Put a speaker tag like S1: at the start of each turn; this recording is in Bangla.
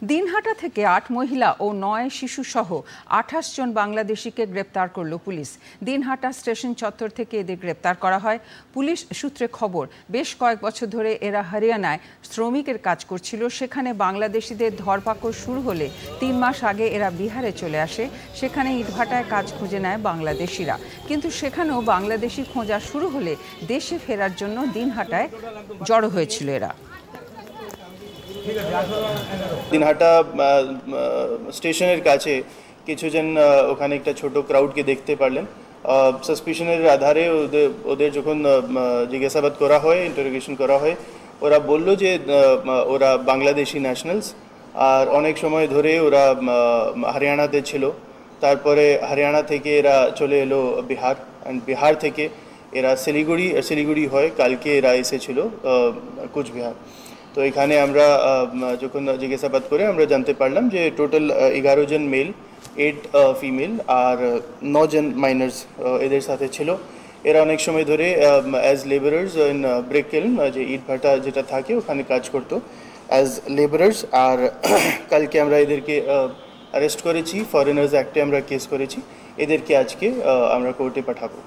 S1: দিনহাটা থেকে ৮ মহিলা ও ৯ শিশুসহ ২৮ জন বাংলাদেশিকে গ্রেপ্তার করল পুলিশ। দিনহাটা স্টেশন চত্বর থেকে এদের গ্রেপ্তার করা হয়। পুলিশ সূত্রে খবর, বেশ কয়েক বছর ধরে এরা হরিয়ানায় শ্রমিকের কাজ করছিল। সেখানে বাংলাদেশিদের ধরপাকড় শুরু হলে ৩ মাস আগে এরা বিহারে চলে আসে। সেখানে ইটভাটায় কাজ খুঁজে নেয় বাংলাদেশিরা, কিন্তু সেখানেও বাংলাদেশি খোঁজা শুরু হলে দেশে ফেরার জন্য দিনহাটায় জড়ো হয়েছিল এরা।
S2: দিনহাটা স্টেশনের কাছে কিছুজন ওখানে একটা ছোট ক্রাউডকে দেখতে পারলেন। সাসপিশনের আধারে ওদের যখন জিজ্ঞাসাবাদ করা হয়, ইন্টারোগেশন করা হয়, ওরা বলল যে ওরা বাংলাদেশি ন্যাশনালস, আর অনেক সময় ধরে ওরা হরিয়ানাতে ছিল। তারপরে হরিয়ানা থেকে এরা চলে এলো বিহার, অ্যান্ড বিহার থেকে এরা শিলিগুড়ি হয় কালকে এরা এসেছিল কুচবিহার। তো এখানে আমরা যখন জিজ্ঞাসাবাদ করে আমরা জানতে পারলাম যে টোটাল 11 জন মেল, 8 ফিমেল আর 9 জন মাইনার্স এদের সাথে ছিল। এরা অনেক সময় ধরে অ্যাজ লেবারার্স ইন ব্রিক কিল্ন, যে ইট ভাটা যেটা থাকে ওখানে কাজ করতো অ্যাজ লেবারার্স। আর কালকে আমরা এদেরকে অ্যারেস্ট করেছি, ফরেনার্স অ্যাক্টে আমরা কেস করেছি। এদেরকে আজকে আমরা কোর্টে পাঠাবো।